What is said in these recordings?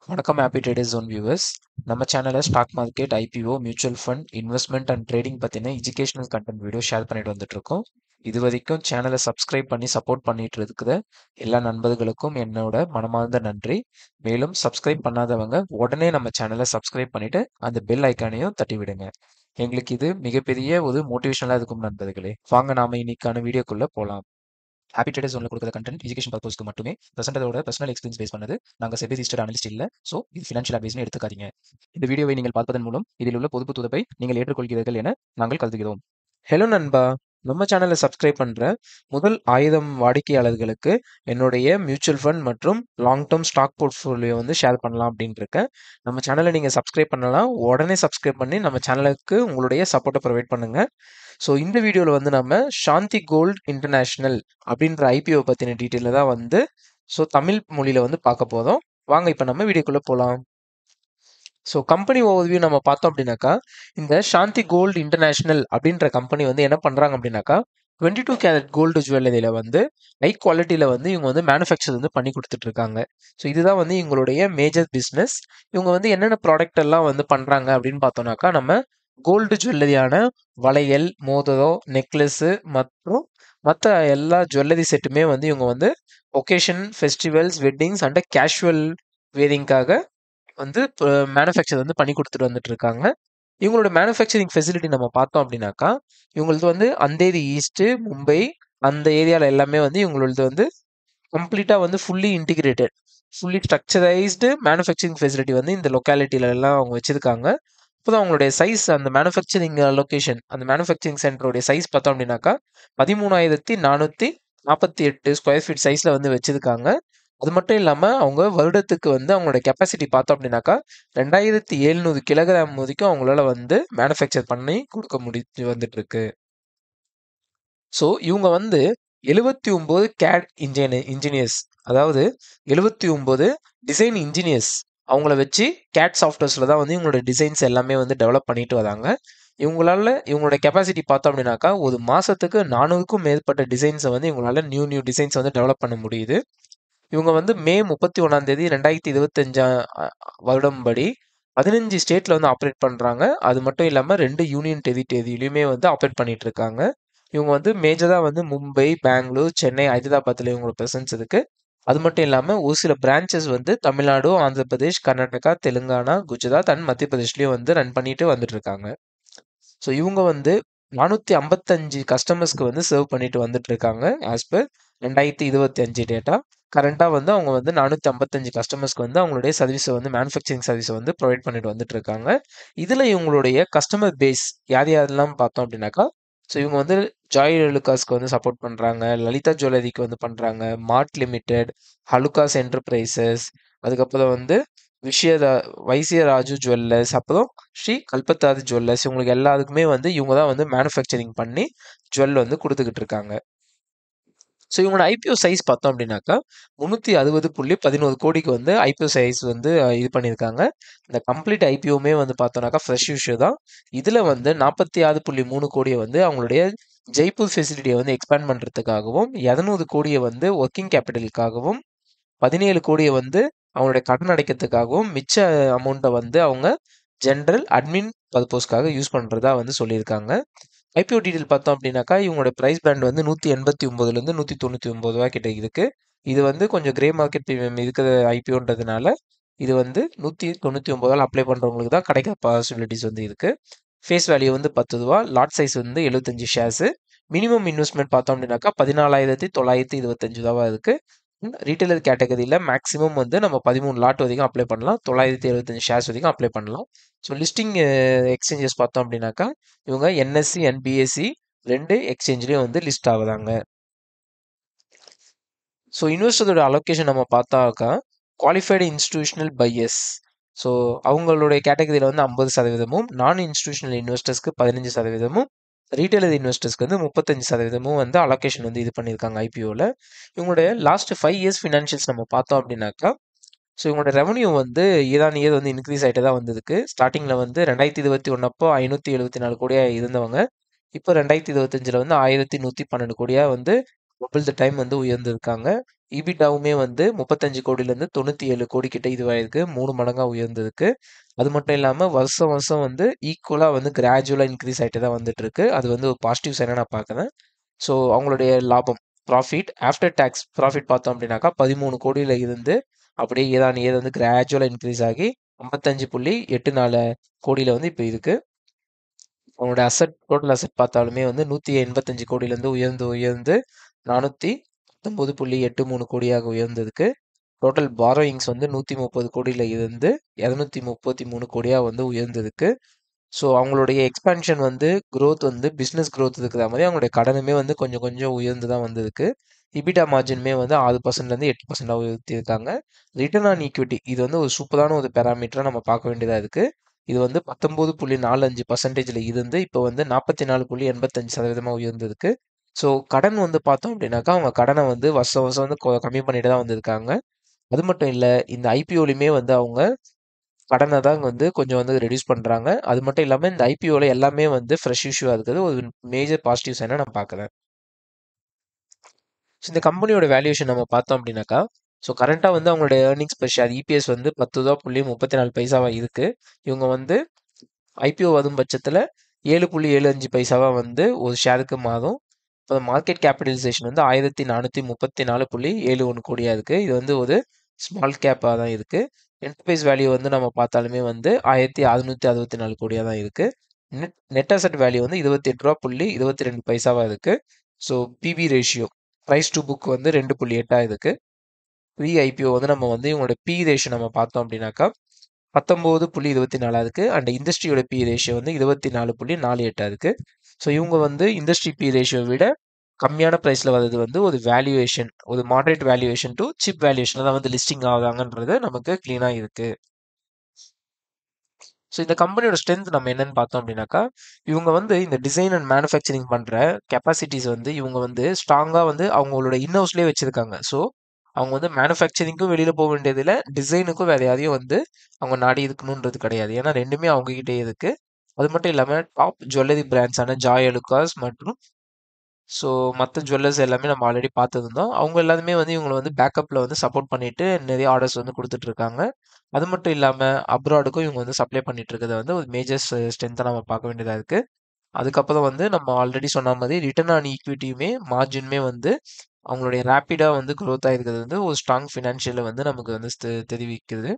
வணக்கம் happy traders zone viewers. நம்ம சேனலில் stock market, IPO, mutual fund, investment and trading பற்றின எஜுகேஷனல் கண்டென்ட் வீடியோ ஷேர் பண்ணிட்டு வந்துட்டு இருக்கோம். இது வரைக்கும் சேனலை சப்ஸ்கிரைப் பண்ணி சப்போர்ட் பண்ணிட்டு இருக்கிற எல்லா நண்பர்களுக்கும் என்னோட மனமார்ந்த நன்றி. மேலும் சப்ஸ்கிரைப் பண்ணாதவங்க உடனே நம்ம சேனலை சப்ஸ்கிரைப் பண்ணிட்டு அந்த பெல் ஐக்கானையும் தட்டி விடுங்க. எங்களுக்கு இது மிகப்பெரிய ஒரு மோட்டிவேஷனலாக இருக்கும் நண்பர்களே. வாங்க நாம இன்னைக்கான வீடியோக்குள்ள போகலாம். ஹாப்பி ட்ரேடர்ஸ் ஒன்ல கொடுக்குற கண்டென்ட் எஜுகேஷன் பர்பஸ்க்கு மட்டுமே பிரசன்டரோட பர்சனல் எக்ஸ்பீரியன்ஸ் பேஸ் பண்ணது. நாங்கள் செபி ரிஜிஸ்டர்ட் அனலிஸ்ட் இல்ல. ஸோ இது ஃபினான்ஷியல் அட்வைஸ்னு எடுத்துக்காதீங்க. இந்த வீடியோவை நீங்கள் பார்ப்பதன் மூலம் இதில் உள்ள பொதுப்பு துதப்பை நீங்கள் ஏற்றுக்கொள்கிறீர்கள் என நாங்கள் கருதுகிறோம். ஹலோ நண்பா, நம்ம சேனலை சப்ஸ்கிரைப் பண்ற முதல் 1000 வாடிக்கையாளர்களுக்கு என்னுடைய மியூச்சுவல் ஃபண்ட் மற்றும் லாங் டேர்ம் ஸ்டாக் போர்ட்ஃபோலியோ வந்து ஷேர் பண்ணலாம் அப்படின்னு இருக்கேன். நம்ம சேனலை நீங்கள் சப்ஸ்கிரைப் பண்ணலாம், உடனே சப்ஸ்கிரைப் பண்ணி நம்ம சேனலுக்கு உங்களுடைய சப்போர்ட்டை ப்ரொவைட் பண்ணுங்க. ஸோ இந்த வீடியோவில் வந்து நம்ம சாந்தி கோல்ட் இன்டர்நேஷ்னல் அப்படின்ற ஐபிஓ பற்றின டீட்டெயிலில் தான் வந்து தமிழ் மொழியில் வந்து பார்க்க போதும். வாங்க இப்போ நம்ம வீடியோக்குள்ளே போகலாம். ஸோ கம்பெனி ஓவர்வியூ நம்ம பார்த்தோம் அப்படின்னாக்கா, இந்த சாந்தி கோல்டு இன்டர்நேஷ்னல் அப்படின்ற கம்பெனி வந்து என்ன பண்ணுறாங்க அப்படின்னாக்கா, 22 கேரட் கோல்டு ஜுவல்லரியில் வந்து ஹை குவாலிட்டியில் வந்து இவங்க வந்து மேனுஃபேக்சர் வந்து பண்ணி கொடுத்துட்டு இருக்காங்க. ஸோ இதுதான் வந்து இவங்களுடைய மேஜர் பிஸ்னஸ். இவங்க வந்து என்னென்ன ப்ராடக்ட் எல்லாம் வந்து பண்ணுறாங்க அப்படின்னு பார்த்தோம்னாக்கா, நம்ம கோல்டு ஜுவல்லரியான வளையல், மோதிரம், நெக்லஸ்ஸு மற்றும் மற்ற எல்லா ஜுவல்லரி செட்டுமே வந்து இவங்க வந்து occasion, festivals, weddings and casual வேரிங்காக வந்து மேனுஃபேக்சர் வந்து பண்ணி கொடுத்துட்டு வந்துட்டு இருக்காங்க. இவங்களோட மேனுஃபேக்சரிங் ஃபெசிலிட்டி நம்ம பார்த்தோம் அப்படின்னாக்கா, இவங்களது வந்து அந்தேரி ஈஸ்ட்டு, மும்பை அந்த ஏரியாவில் எல்லாமே வந்து இவங்களது வந்து கம்ப்ளீட்டாக வந்து fully integrated, fully structurised manufacturing facility வந்து இந்த லொக்காலிட்டியில எல்லாம் அவங்க வச்சிருக்காங்க. இப்போதான் அவங்களுடைய சைஸ், அந்த மேனுஃபேக்சரிங் லொக்கேஷன், அந்த மேனுஃபேக்சரிங் சென்டருடைய சைஸ் பார்த்தோம் அப்படின்னாக்கா 13,448 ஸ்கொயர் ஃபீட் சைஸில் வந்து வச்சிருக்காங்க. அது மட்டும் இல்லாமல் அவங்க வருடத்துக்கு வந்து அவங்களோட கெப்பாசிட்டி பார்த்தோம் அப்படின்னாக்கா 2700 கிலோகிராம் வரைக்கும் அவங்களால வந்து மேனுஃபேக்சர் பண்ணி கொடுக்க முடிஞ்சு வந்துட்டு இருக்கு. ஸோ இவங்க வந்து 79 கேட் இன்ஜினியர்ஸ், அதாவது 79 டிசைன் இன்ஜினியர்ஸ் அவங்கள வச்சு கேட் சாஃப்ட்வேர்ஸில் தான் வந்து இவங்களோட டிசைன்ஸ் எல்லாமே வந்து டெவலப் பண்ணிட்டு வராங்க. இவங்களோட கெப்பாசிட்டி பார்த்தோம் அப்படின்னாக்கா ஒரு மாதத்துக்கு 400க்கும் மேற்பட்ட டிசைன்ஸை வந்து இவங்களால நியூ டிசைன்ஸ் வந்து டெவலப் பண்ண முடியுது. இவங்க வந்து மே 31 2025 வருடம் படி 15 ஸ்டேட்ல வந்து ஆப்ரேட் பண்றாங்க. அது மட்டும் இல்லாம 2 யூனியன் டெரிட்டரியிலுமே வந்து ஆப்ரேட் பண்ணிட்டு இருக்காங்க. இவங்க வந்து மேஜரா வந்து மும்பை, பெங்களூர், சென்னை, ஹைதராபாத்ல இவங்களோட பிரசன்ஸ் இருக்கு. அது மட்டும் இல்லாம ஒரு சில பிரான்ச்சஸ் வந்து தமிழ்நாடு, ஆந்திர பிரதேஷ், கர்நாடகா, தெலுங்கானா, குஜராத் அண்ட் மத்திய பிரதேஷ்லயும் வந்து ரன் பண்ணிட்டு வந்துட்டு இருக்காங்க. ஸோ இவங்க வந்து 455 கஸ்டமர்ஸ்க்கு வந்து சர்வ் பண்ணிட்டு வந்துட்டு இருக்காங்க. As per 2025 data. கரண்டாக வந்து அவங்க வந்து 455 கஸ்டமர்ஸ்க்கு வந்து அவங்களுடைய சர்வீஸை வந்து மேனுஃபேக்சரிங் சர்வீஸை வந்து ப்ரொவைட் பண்ணிட்டு வந்துட்டு இருக்காங்க. இதில் இவங்களுடைய கஸ்டமர் பேஸ் யார் யாரெல்லாம் பார்த்தோம் அப்படின்னாக்கா, ஸோ இவங்க வந்து ஜாய் லுகாஸ்க்கு வந்து சப்போர்ட் பண்ணுறாங்க, லலிதா ஜுவல்லரிக்கு வந்து பண்ணுறாங்க, மார்ட் லிமிடெட், ஹலுகாஸ் என்டர்பிரைசஸ், அதுக்கப்புறம் வந்து வைசியராஜு ஜுவல்லர்ஸ், அப்புறம் ஸ்ரீ கல்பத்தாது ஜுவல்லர்ஸ், இவங்களுக்கு எல்லாருக்குமே வந்து இவங்க தான் வந்து மேனுஃபேக்சரிங் பண்ணி ஜுவல் வந்து கொடுத்துக்கிட்டு இருக்காங்க. ஸோ இவங்களோட ஐபிஓ சைஸ் பார்த்தோம் அப்படின்னாக்கா 360.11 கோடிக்கு வந்து ஐபிஓ சைஸ் வந்து இது பண்ணியிருக்காங்க. இந்த கம்ப்ளீட் ஐபிஓமே வந்து பார்த்தோம்னாக்கா ஃப்ரெஷ் இஷ்யூ தான். இதில் வந்து 46.3 கோடியை வந்து அவங்களுடைய ஜெய்ப்பூர் ஃபெசிலிட்டியை வந்து எக்ஸ்பேண்ட் பண்ணுறதுக்காகவும், 200 கோடியை வந்து ஒர்க்கிங் கேபிட்டலுக்காகவும், 17 கோடியை வந்து அவங்களுடைய கடன் அடைக்கிறதுக்காகவும், மிச்ச அமௌண்ட்டை வந்து அவங்க ஜென்ரல் அட்மின் பர்பஸ்க்காக யூஸ் பண்ணுறதா வந்து சொல்லியிருக்காங்க. ஐபிஓ டீடைல் பார்த்தோம் அப்படின்னாக்கா இவங்களோட ப்ரைஸ் பேண்ட் வந்து 189லேருந்து 199 ரூபா கிட்ட இருக்கு. இது வந்து கொஞ்சம் கிரே மார்க்கெட் ப்ரீமியம் இருக்கிற ஐபிஓன்றதுனால இது வந்து 199 அப்ளை பண்ணுறவங்களுக்கு தான் கிடைக்கிற பாசிபிலிட்டிஸ் வந்து இருக்கு. ஃபேஸ் வேல்யூ வந்து 10 ரூபா, லாட் சைஸ் வந்து 75 ஷேர்ஸு. மினிமம் இன்வெஸ்ட்மெண்ட் பார்த்தோம் அப்படின்னாக்கா 14,925 ரூபா இருக்கு. ரீட்டைலர் கேட்டகரியில் மேக்ஸிமம் வந்து நம்ம 13 லாட் வரைக்கும் அப்ளை பண்ணலாம், 975 ஷேர்ஸ் வரைக்கும் அப்ளை பண்ணலாம். ஸோ லிஸ்டிங் எக்ஸ்சேஞ்சஸ் பார்த்தோம் அப்படின்னாக்கா இவங்க என்எஸ்சி அண்ட் பிஎஸ்சி 2 எக்ஸ்சேஞ்ச்லேயும் வந்து லிஸ்ட் ஆகுதாங்க. ஸோ இன்வெஸ்டரோட அலோகேஷன் நம்ம பார்த்தாக்கா குவாலிஃபைடு இன்ஸ்டிடியூஷனல் பையர்ஸ், ஸோ அவங்களுடைய கேட்டகரியில் வந்து 50%, நான் இன்ஸ்டிடியூஷனல் இன்வெஸ்டர்ஸ்க்கு 15%, ரீட்டைலர் இன்வெஸ்டர்ஸ்க்கு வந்து 35% வந்து அலோகேஷன் வந்து இது பண்ணியிருக்காங்க ஐபிஓவில். இவங்களுடைய லாஸ்ட் 5 இயர்ஸ் ஃபினான்ஷியல்ஸ் நம்ம பார்த்தோம் அப்படின்னாக்கா, ஸோ இவங்களோட ரெவன்யூ வந்து இயர் ஆன் இயர் வந்து இன்க்ரீஸ் ஆகிட்டு தான் வந்திருக்கு. ஸ்டார்டிங்கில் வந்து 2021 அப்போ 574 கோடியாக இருந்தவங்க இப்போ 2025 வந்து 1112 கோடியாக வந்து டபுள் த டைம் வந்து உயர்ந்திருக்காங்க. இபிடாவுமே வந்து 35 கோடியிலேருந்து 97 கோடி கிட்ட இதுவாயிருக்கு. 3 மடங்கா உயர்ந்திருக்கு. அது மட்டும் இல்லாம வருஷம் வருஷம் வந்து ஈக்குவலா வந்து கிராஜுவலா இன்க்ரீஸ் ஆயிட்டு தான் வந்துட்டு இருக்கு. அது வந்து ஒரு பாசிட்டிவ் சைனா நான் பார்க்குறேன். ஸோ அவங்களுடைய லாபம் ப்ராஃபிட் ஆஃப்டர் டேக்ஸ் ப்ராஃபிட் பார்த்தோம் அப்படின்னாக்கா 13 கோடியில இருந்து அப்படியே ஏதான் ஏது வந்து கிராஜுவலா இன்க்ரீஸ் ஆகி 55.84 கோடியில வந்து இப்போ இருக்கு. அவங்களோட டோட்டல் அசெட் பார்த்தாலுமே வந்து 185 கோடியிலேருந்து உயர்ந்து உயர்ந்து 419.83 கோடியாக உயர்ந்ததுக்கு டோட்டல் பாரோயிங்ஸ் வந்து 130 கோடியில இருந்து 233 கோடியா வந்து உயர்ந்ததுக்கு. ஸோ அவங்களுடைய எக்ஸ்பான்ஷன் வந்து growth வந்து பிஸ்னஸ் growth இருக்கிற மாதிரி அவங்களுடைய கடனுமே வந்து கொஞ்சம் கொஞ்சம் உயர்ந்து தான் வந்ததுக்கு. இபிடா மார்ஜினுமே வந்து 6%லேருந்து 8% உயர்த்தியிருக்காங்க. ரிட்டர்ன் ஆன் ஈக்விட்டி இது வந்து ஒரு சூப்பரான ஒரு பேராமீட்டராக நம்ம பார்க்க வேண்டியதாக இருக்குது. இது வந்து 19.45%ல இருந்து இப்போ வந்து 44.85% உயர்ந்ததுக்கு. ஸோ கடன் வந்து பார்த்தோம் அப்படின்னாக்கா அவங்க கடனை வந்து வருஷம் வருஷம் வந்து கம்மி பண்ணிட்டு தான் வந்திருக்காங்க. அது மட்டும் இல்ல, இந்த ஐபிஓலையுமே வந்து அவங்க கடனை தான் வந்து கொஞ்சம் வந்து ரெடியூஸ் பண்றாங்க. அது மட்டும் இல்லாம இந்த ஐபிஓல எல்லாமே வந்து ஃப்ரெஷ் இஷ்யூவா இருக்கிறது ஒரு மேஜர் பாசிட்டிவ் சைனா நான் பார்க்குறேன். ஸோ இந்த கம்பெனியோட வேல்யூவேஷன் நம்ம பார்த்தோம் அப்படின்னாக்கா, ஸோ கரண்ட்டா வந்து அவங்களுடைய ஏர்னிங்ஸ் பெர் ஷேர் இபிஎஸ் வந்து ₹10.34 இருக்கு. இவங்க வந்து ஐபிஓ வரும் பட்சத்துல 7.75 வந்து ஒரு ஷேருக்கு மாறும். இப்போ மார்க்கெட் கேபிட்டலைசேஷன் வந்து 1434.71 கோடியா இருக்கு. இது வந்து ஒரு ஸ்மால் கேப்பா தான் இருக்கு. என்டர்பிரைஸ் வேல்யூ வந்து நம்ம பார்த்தாலுமே வந்து 1664 கோடியா தான் இருக்கு. நெட் அசெட் வேல்யூ வந்து ₹28.22 இருக்கு. So PB ratio price to book வந்து 2.8 இருக்கு. ப்ரீ ஐபிஓ வந்து நம்ம வந்து இவங்களோட பி ரேஷியோ நம்ம பார்த்தோம் அப்படின்னாக்கா 19.24 இருக்கு. அண்ட் இண்டஸ்ட்ரியோட பி ரேஷியோ வந்து 24.48 இருக்கு. ஸோ இவங்க வந்து இண்டஸ்ட்ரி பி ரேஷியோ விட கம்மியான ப்ரைஸ்ல வர்றது வந்து ஒரு வேல்யூவேஷன், ஒரு மாடரேட் வேல்யூவேஷன் டு சீப் வேல்யூவேஷன்ல தான் வந்து லிஸ்டிங் ஆகுதாங்கன்றது நமக்கு கிளீனா இருக்கு. ஸோ இந்த கம்பெனியோட ஸ்ட்ரென்த் நம்ம என்னன்னு பார்த்தோம் அப்படின்னாக்கா, இவங்க வந்து இந்த டிசைன் அண்ட் மேனுஃபேக்சரிங் பண்ற கெப்பாசிட்டிஸ் வந்து இவங்க வந்து ஸ்ட்ராங்கா வந்து அவங்களோட இன்ஹவுஸ்லேயே வச்சிருக்காங்க. ஸோ அவங்க வந்து மேனுஃபேக்சரிங்க்கும் வெளியில போக வேண்டியதில்ல, டிசைனுக்கும் வேற யாரையும் வந்து அவங்க நாடி இருக்கணுன்றது கிடையாது. ஏன்னா ரெண்டுமே அவங்க கிட்டே இருக்கு. அது மட்டும் இல்லாம டாப் ஜுவல்லரி பிராண்ட்ஸான ஜாய் அலுகாஸ் மற்றும் ஸோ மற்ற ஜுவல்லர்ஸ் எல்லாமே நம்ம ஆல்ரெடி பார்த்துருந்தோம். அவங்க எல்லாருமே வந்து இவங்கள வந்து பேக்கப்ல வந்து சப்போர்ட் பண்ணிட்டு நிறைய ஆர்டர்ஸ் வந்து குடுத்துட்டு இருக்காங்க. அது மட்டும் இல்லாம அப்ராடுக்கும் இவங்க வந்து சப்ளை பண்ணிட்டு இருக்கிறது வந்து ஒரு மேஜர் ஸ்ட்ரென்த்தா நம்ம பார்க்க வேண்டியதா இருக்கு. அதுக்கப்புறம் வந்து நம்ம ஆல்ரெடி சொன்ன மாதிரி ரிட்டர்ன் ஆன் ஈக்விட்டியுமே மார்ஜினுமே வந்து அவங்களுடைய ரேப்பிடா வந்து growth ஆயிருக்கிறது வந்து ஒரு ஸ்ட்ராங் ஃபினான்ஷியல வந்து நமக்கு வந்து தெரிவிக்குது.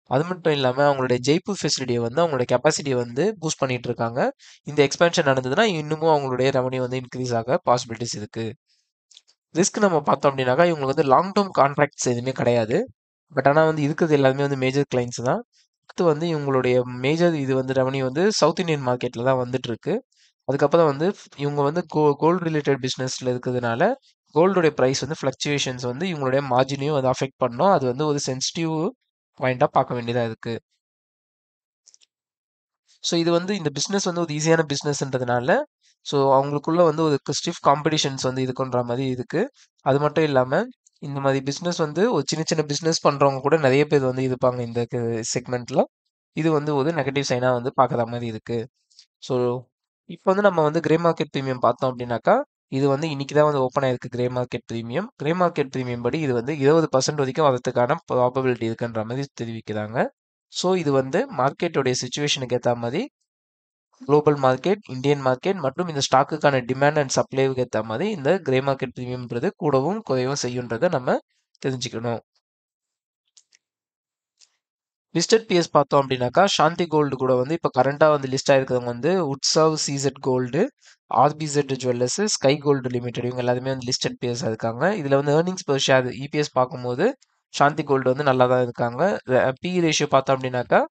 அது மட்டும் இல்லாம அவங்களுடைய ஜெய்ப்பூர் ஃபெசிலிட்டிய வந்து அவங்களுடைய கெப்பாசிட்டிய வந்து பூஸ்ட் பண்ணிட்டு இருக்காங்க. இந்த எக்ஸ்பேன்ஷன் நடந்ததுன்னா இன்னமும் அவங்களுடைய ரெவென்யூ வந்து இன்க்ரீஸ் ஆக பாசிபிலிட்டிஸ் இருக்கு. ரிஸ்க் நம்ம பார்த்தோம் அப்படின்னாக்கா, இவங்களுக்கு வந்து லாங் டெர்ம் கான்ட்ராக்ட்ஸ் எதுவுமே கிடையாது. பட் ஆனா வந்து இருக்கிறது எல்லாமே வந்து மேஜர் கிளைண்ட்ஸ் தான். அடுத்து வந்து இவங்களுடைய மேஜர் இது வந்து ரெவென்யூ வந்து சவுத் இந்தியன் மார்க்கெட்ல தான் வந்துட்டு இருக்கு. அதுக்கப்புறம் வந்து இவங்க வந்து கோல்டு ரிலேட்டட் பிசினஸ்ல இருக்கிறதுனால கோல்டுடைய பிரைஸ் வந்து ஃப்ளக்சுவேஷன்ஸ் வந்து இவங்களுடைய மார்ஜினையும் வந்து அஃபெக்ட் பண்ணும். அது வந்து ஒரு சென்சிட்டிவ் பாயிண்டா பார்க்க வேண்டியதா இருக்கு. ஸோ இது வந்து இந்த பிசினஸ் வந்து ஒரு ஈஸியான பிசினஸ்ன்றதுனால, ஸோ அவங்களுக்குள்ள வந்து ஒரு ஸ்டிஃப் காம்படிஷன்ஸ் வந்து இதுக்குன்ற மாரி இருக்கு. அது மட்டும் இல்லாம, இந்த மாரி பிசினஸ் வந்து ஒரு சின்ன சின்ன பிசினஸ் பண்றவங்க கூட நெறைய பேர் வந்து இருப்பாங்க இந்த செக்மெண்ட்ல. இது வந்து ஒரு நெகட்டிவ் சைனா வந்து பார்க்குற மாரி இருக்கு. ஸோ இப்ப வந்து நம்ம வந்து கிரே மார்க்கெட் பிரீமியம் பார்த்தோம் அப்டின்னாக்கா, இது வந்து இன்னைக்கு தான் வந்து ஓப்பன் ஆயிருக்கு grey market premium. Grey market premium படி இது வந்து 20% வரைக்கும் வரதுக்கான ப்ராபபிலிட்டி இருக்குன்ற மாரி தெரிவிக்கிறாங்க. ஸோ இது வந்து மார்க்கெட்டோடைய சிச்சுவேஷனுக்கு ஏத்த மாரி குளோபல் மார்க்கெட், இந்தியன் மார்க்கெட் மற்றும் இந்த ஸ்டாக்குக்கான டிமாண்ட் அண்ட் சப்ளைக்கு ஏத்த மாரி இந்த கிரே மார்க்கெட் பிரீமியம்ன்றது கூடவும், குறையவும் செய்யுன்றத நம்ம தெரிஞ்சுக்கணும். லிஸ்டட் பியர்ஸ் பார்த்தோம் அப்படின்னாக்கா, சாந்தி கோல்டு கூட வந்து இப்போ கரண்டா வந்து லிஸ்ட் ஆயிருக்கிறவங்க வந்து Utsav CZ gold, RBZ jewellers, Sky gold limited இவங்க எல்லாருமே வந்து லிஸ்டட் பியர்ஸா இருக்காங்க. இதுல வந்து ஏர்னிங்ஸ் பெர் ஷேர் இபிஎஸ் பார்க்கும்போது சாந்தி கோல்டு வந்து நல்லா தான் இருக்காங்க. பி ரேஷியோ பார்த்தோம் அப்படின்னாக்கா,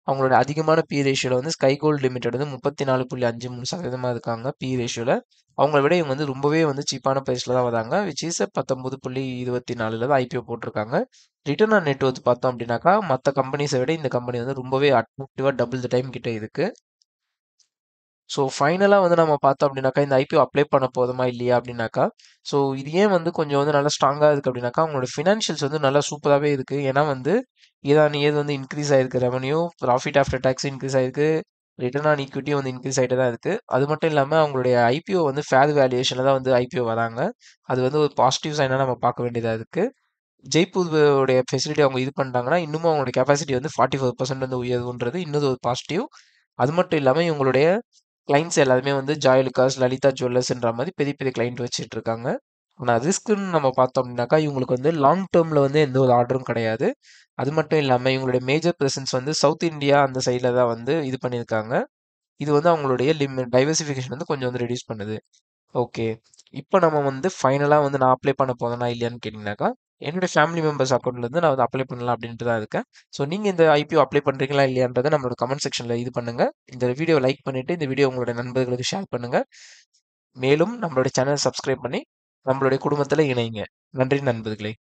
அவங்களோட அதிகமான பி ரேஷியோல வந்து ஸ்கை கோல்டு லிமிடெட் வந்து 34.53% இருக்காங்க பி ரேஷியோல. அவங்கள விட இவங்க வந்து ரொம்பவே வந்து சீப்பான பிரைஸ்ல தான் வராங்க. விச் இஸ் 19.24ல தான் ஐபிஓ போட்டிருக்காங்க. ரிட்டர்ன் ஆன் நெட் ஒர்த் பார்த்தோம் அப்படின்னாக்கா, மத்த கம்பெனிஸ விட இந்த கம்பெனி வந்து ரொம்பவே அட்ராக்டிவா டபுள் த டைம் கிட்ட இருக்கு. ஸோ ஃபைனலா வந்து நம்ம பார்த்தோம் அப்படின்னாக்கா, இந்த ஐபிஓ அப்ளை பண்ண போதுமா இல்லையா அப்படின்னாக்கா, ஸோ இது ஏன் வந்து கொஞ்சம் வந்து நல்லா ஸ்ட்ராங்கா இருக்கு அப்படின்னாக்கா, அவங்களோட ஃபினான்ஷியல்ஸ் வந்து நல்லா சூப்பராவே இருக்கு. ஏன்னா வந்து ஏதான ஏது வந்து இன்க்ரீஸ் ஆயிருக்கு revenue, profit after tax increase ஆயிருக்கு. ரிட்டர்ன் ஆன் ஈக்விட்டியும் வந்து இன்க்ரீஸ் ஆகிட்டு தான் இருக்குது. அது மட்டும் இல்லாமல் அவங்களுடைய ஐபிஓ வந்து ஃபேர் வேல்யூவேஷனில் தான் வந்து ஐபிஓ வராங்க. அது வந்து ஒரு பாசிட்டிவ் சைனாக நம்ம பார்க்க வேண்டியதாக இருக்குது. ஜெய்ப்பூருடைய ஃபெசிலிட்டி அவங்க இது பண்ணிட்டாங்கன்னா இன்னமும் அவங்களோட கெப்பாசிட்டி வந்து 44% வந்து உயர்வுன்றது இன்னொரு ஒரு பாசிட்டிவ். அது மட்டும் இல்லாமல் இவங்களுடைய கிளைண்ட்ஸ் எல்லாருமே வந்து ஜாய் லுகாஸ், லலிதா ஜுவல்லர்ஸ்ன்ற மாதிரி பெரிய பெரிய கிளைண்ட் வச்சுட்டு இருக்காங்க. ஆனால் ரிஸ்க்குன்னு நம்ம பார்த்தோம் அப்படின்னாக்கா இவங்களுக்கு வந்து லாங் டேர்மில் வந்து எந்த ஒரு ஆர்டரும் கிடையாது. அது மட்டும் இல்லாமல் இவங்களுடைய மேஜர் ப்ரெசன்ஸ் வந்து சவுத் இந்தியா அந்த சைடில் தான் வந்து இது பண்ணியிருக்காங்க. இது வந்து அவங்களுடைய டைவர்சிஃபிகேஷன் வந்து கொஞ்சம் வந்து ரெடியூஸ் பண்ணுது. ஓகே. இப்போ நம்ம வந்து ஃபைனலாக வந்து நான் அப்ளை பண்ண போதேனா இல்லையான்னு கேட்டிங்கனாக்கா என்னுடைய ஃபேமிலி மெம்பர்ஸ் அக்கௌண்ட்லேருந்து நான் வந்து அப்ளை பண்ணலாம் அப்படின்ட்டு தான் இருக்கேன். ஸோ நீங்கள் இந்த ஐபிஓ அப்ளை பண்ணுறீங்களா இல்லையான்றதை நம்மளோட கமெண்ட் செக்ஷனில் இது பண்ணுங்கள். இந்த வீடியோ லைக் பண்ணிவிட்டு இந்த வீடியோ உங்களோட நண்பர்களுக்கு ஷேர் பண்ணுங்கள். மேலும் நம்மளுடைய சேனலை சப்ஸ்கிரைப் பண்ணி நம்மளுடைய குடும்பத்தில் இணைங்க. நன்றி நண்பர்களே.